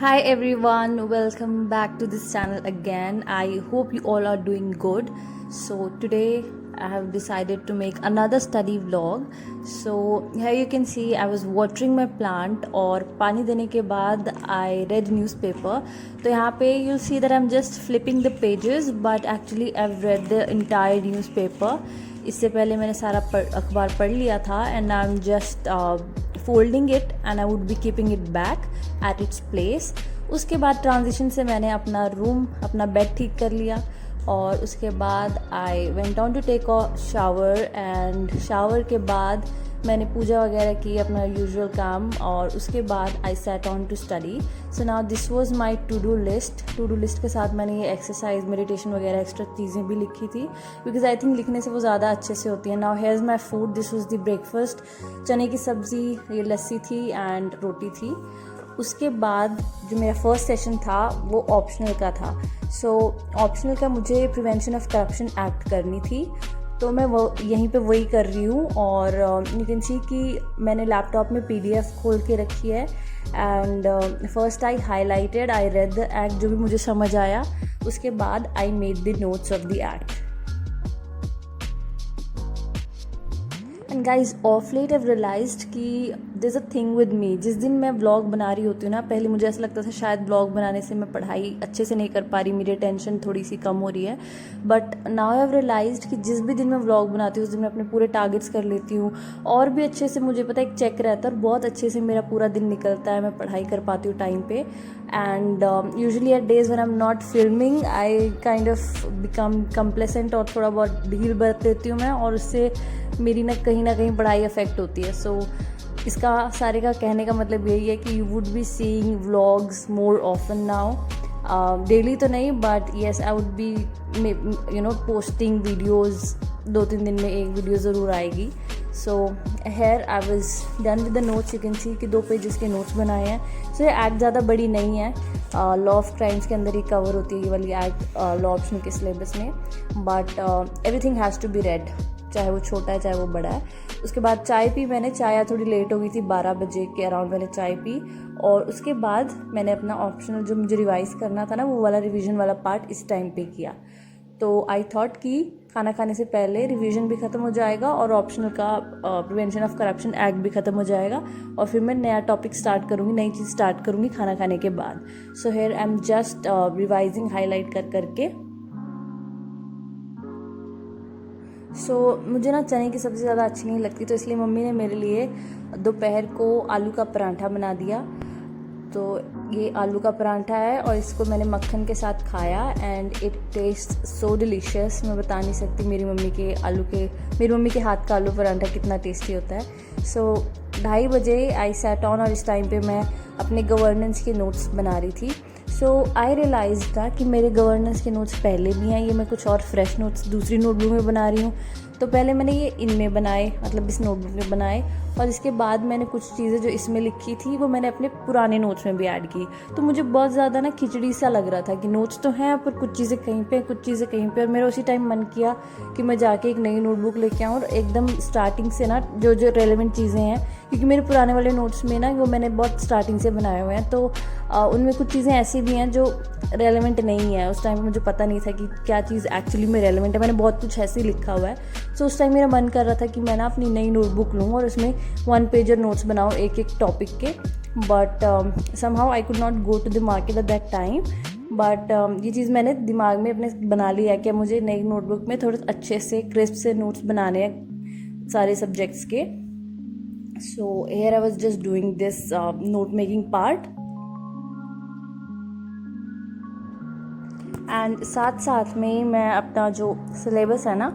Hi everyone, welcome back to this channel again. I hope you all are doing good. So today I have decided to make another study vlog. So here you can see I was watering my plant और पानी देने के बाद I read newspaper. तो यहाँ पे you'll see that I'm just flipping the pages but actually I've read the entire newspaper. इससे पहले मैंने सारा अखबार पढ़ लिया था and I'm just folding it and I would be keeping it back at its place. उसके बाद ट्रांजिशन से मैंने अपना रूम अपना बेड ठीक कर लिया और उसके बाद I went on to take a shower and shower के बाद मैंने पूजा वगैरह की अपना यूजुअल काम और उसके बाद I set on to study. So now this was my to do list के साथ मैंने ये एक्सरसाइज मेडिटेशन वगैरह एक्स्ट्रा चीज़ें भी लिखी थी बिकॉज आई थिंक लिखने से वो ज़्यादा अच्छे से होती है. Now here is my food. This was the breakfast. चने की सब्ज़ी, ये लस्सी थी एंड रोटी थी. उसके बाद जो मेरा फर्स्ट सेशन था वो ऑप्शनल का था. सो ऑप्शनल का मुझे प्रिवेंशन ऑफ करप्शन एक्ट करनी थी तो मैं वो यहीं पे वही कर रही हूँ और यू कैन सी कि मैंने लैपटॉप में PDF खोल के रखी है and first I highlighted, I read the act जो भी मुझे समझ आया. उसके बाद I made the notes of the act. And guys of late have realised कि this a thing with me. जिस दिन मैं व्लॉग बना रही होती हूँ ना, पहले मुझे ऐसा लगता था शायद व्लॉग बनाने से मैं पढ़ाई अच्छे से नहीं कर पा रही, मेरी टेंशन थोड़ी सी कम हो रही है. बट नाउ हैव रियलाइज्ड कि जिस भी दिन मैं व्लॉग बनाती हूँ उस दिन मैं अपने पूरे टारगेट्स कर लेती हूँ और भी अच्छे से मुझे पता है एक चेक रहता है और बहुत अच्छे से मेरा पूरा दिन निकलता है. मैं पढ़ाई कर पाती हूँ टाइम पे and usually at days when I am not filming I kind of become complacent और थोड़ा बहुत ढील बरत लेती हूँ मैं और उससे मेरी ना कहीं पढ़ाई अफेक्ट होती है. सो इसका सारे का कहने का मतलब यही है कि you would be seeing vlogs more often now. Daily तो नहीं but yes I would be posting videos. 2-3 दिन में एक वीडियो ज़रूर आएगी. So here I was done with the notes. You can see कि 2 पेजेस के नोट्स बनाए हैं. सो ये एक्ट ज़्यादा बड़ी नहीं है. लॉ ऑफ क्राइम्स के अंदर ही कवर होती है ये वाली एक्ट लॉ ऑप्शन के सिलेबस में. But everything has to be read, चाहे वो छोटा है चाहे वो बड़ा है. उसके बाद चाय पी मैंने. चाय थोड़ी लेट हो गई थी, 12 बजे के अराउंड मैंने चाय पी और उसके बाद मैंने अपना ऑप्शनल जो मुझे रिवाइज़ करना था ना वो वाला रिवीजन वाला पार्ट इस टाइम पे किया. तो आई थॉट कि खाना खाने से पहले रिवीजन भी ख़त्म हो जाएगा और ऑप्शनल का प्रिवेंशन ऑफ करप्शन एक्ट भी ख़त्म हो जाएगा और फिर मैं नया टॉपिक स्टार्ट करूँगी, नई चीज़ स्टार्ट करूँगी खाना खाने के बाद. So here I am just revising highlight कर करके. मुझे ना चने की सब्ज़ी ज़्यादा अच्छी नहीं लगती तो इसलिए मम्मी ने मेरे लिए दोपहर को आलू का पराठा बना दिया. तो ये आलू का पराठा है और इसको मैंने मक्खन के साथ खाया and it taste so delicious. मैं बता नहीं सकती मेरी मम्मी के हाथ का आलू पराठा कितना टेस्टी होता है. 2:30 बजे आई सैट ऑन और इस टाइम पे मैं अपने गवर्नेंस के नोट्स बना रही थी. आई रियलाइज था कि मेरे गवर्नेंस के नोट्स पहले भी हैं, ये मैं कुछ और फ्रेश नोट्स दूसरी नोटबुक में बना रही हूँ. तो पहले मैंने ये इनमें बनाए, मतलब इस नोटबुक में बनाए और इसके बाद मैंने कुछ चीज़ें जो इसमें लिखी थी वो मैंने अपने पुराने नोट्स में भी ऐड की. तो मुझे बहुत ज़्यादा ना खिचड़ी सा लग रहा था कि नोट्स तो हैं पर कुछ चीज़ें कहीं पे कुछ चीज़ें कहीं पे. और मेरा उसी टाइम मन किया कि मैं जाके एक नई नोटबुक लेके आऊँ और एकदम स्टार्टिंग से ना जो रेलेवेंट चीज़ें हैं, क्योंकि मेरे पुराने वाले नोट्स में ना वो मैंने बहुत स्टार्टिंग से बनाए हुए हैं तो उनमें कुछ चीज़ें ऐसी भी हैं जो रेलेवेंट नहीं है. उस टाइम पे मुझे पता नहीं था कि क्या चीज़ एक्चुअली में रेलेवेंट है. मैंने बहुत कुछ ऐसे ही लिखा हुआ है. सो उस टाइम मेरा मन कर रहा था कि मैं ना अपनी नई नोटबुक लूँ और उसमें 1 पेजर नोट्स बनाऊँ एक टॉपिक के. But somehow I could not go to the market at that time. But ये चीज़ मैंने दिमाग में अपने बना लिया है कि मुझे नई नोटबुक में थोड़े अच्छे से क्रिस्प से नोट्स बनाने हैं सारे सब्जेक्ट्स के. So here I was just doing this note making part and साथ में मैं अपना जो सिलेबस है ना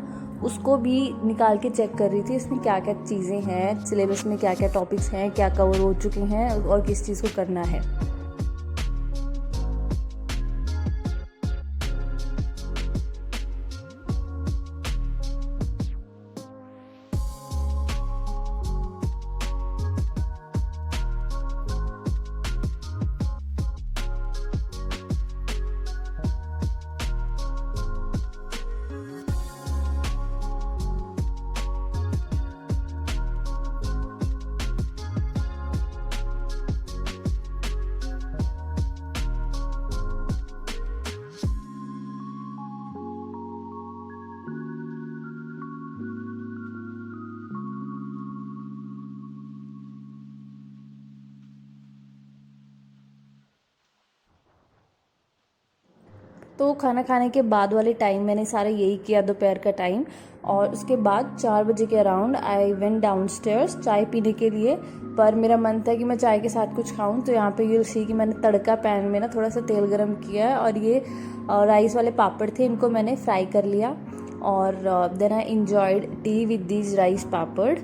उसको भी निकाल के चेक कर रही थी. इसमें क्या क्या चीज़ें हैं, सिलेबस में क्या क्या टॉपिक्स हैं, क्या कवर हो चुके हैं और किस चीज़ को करना है. तो खाना खाने के बाद वाले टाइम मैंने सारा यही किया, दोपहर का टाइम। और उसके बाद 4 बजे के अराउंड आई वेंट डाउनस्टेयर्स चाय पीने के लिए। पर मेरा मन था कि मैं चाय के साथ कुछ खाऊं, तो यहाँ पे यूल सी कि मैंने तड़का पैन में ना थोड़ा सा तेल गरम किया है और ये राइस वाले पापड़ थे, इनको मैंने फ्राई कर लिया। और then I enjoyed tea with these rice papad.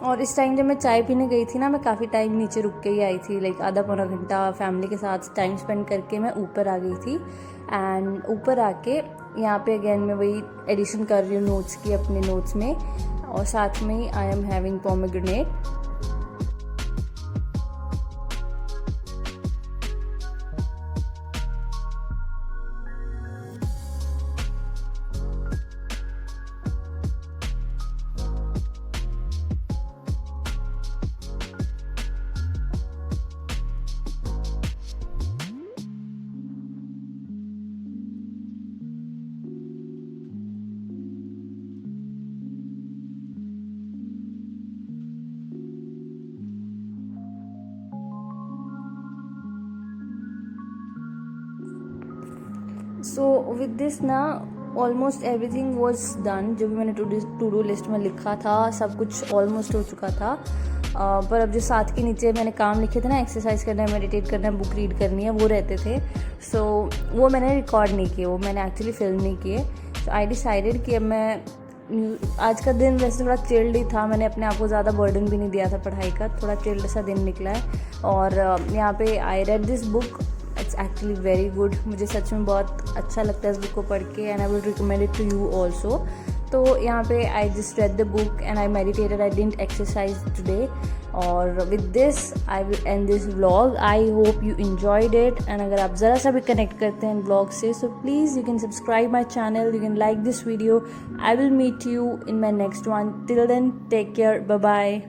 और इस टाइम जब मैं चाय पीने गई थी ना, मैं काफ़ी टाइम नीचे रुक के ही आई थी, लाइक आधा पौना घंटा फैमिली के साथ टाइम स्पेंड करके मैं ऊपर आ गई थी। एंड ऊपर आके यहाँ पे अगेन मैं वही एडिशन कर रही हूँ नोट्स की अपने नोट्स में, और साथ में ही I am having pomegranate. So with this ना ऑलमोस्ट एवरीथिंग वॉज डन। जो भी मैंने टू डू लिस्ट में लिखा था सब कुछ ऑलमोस्ट हो चुका था। पर अब जो साथ के नीचे मैंने काम लिखे थे ना, एक्सरसाइज करना है, मेडिटेट करना है, बुक रीड करनी है, वो रहते थे। सो वो मैंने रिकॉर्ड नहीं किए, वो मैंने एक्चुअली फिल्म नहीं किए। सो आई डिसाइडेड कि अब मैं आज का दिन वैसे थोड़ा चिल्ड ही था, मैंने अपने आप को ज़्यादा बर्डन भी नहीं दिया था पढ़ाई का, थोड़ा चिल्ड सा दिन निकला है। और यहाँ पे I read this book, it's actually very good. मुझे सच में बहुत अच्छा लगता है इस बुक को पढ़ के, and I will recommend it to you also. तो यहाँ पे I just read the book and I meditated, I didn't exercise today. और with this I will end this vlog. I hope you enjoyed it, and अगर आप ज़रा सा भी connect करते हैं व्लॉग से, so please you can subscribe my channel, you can like this video. I will meet you in my next one. Till then take care, bye bye.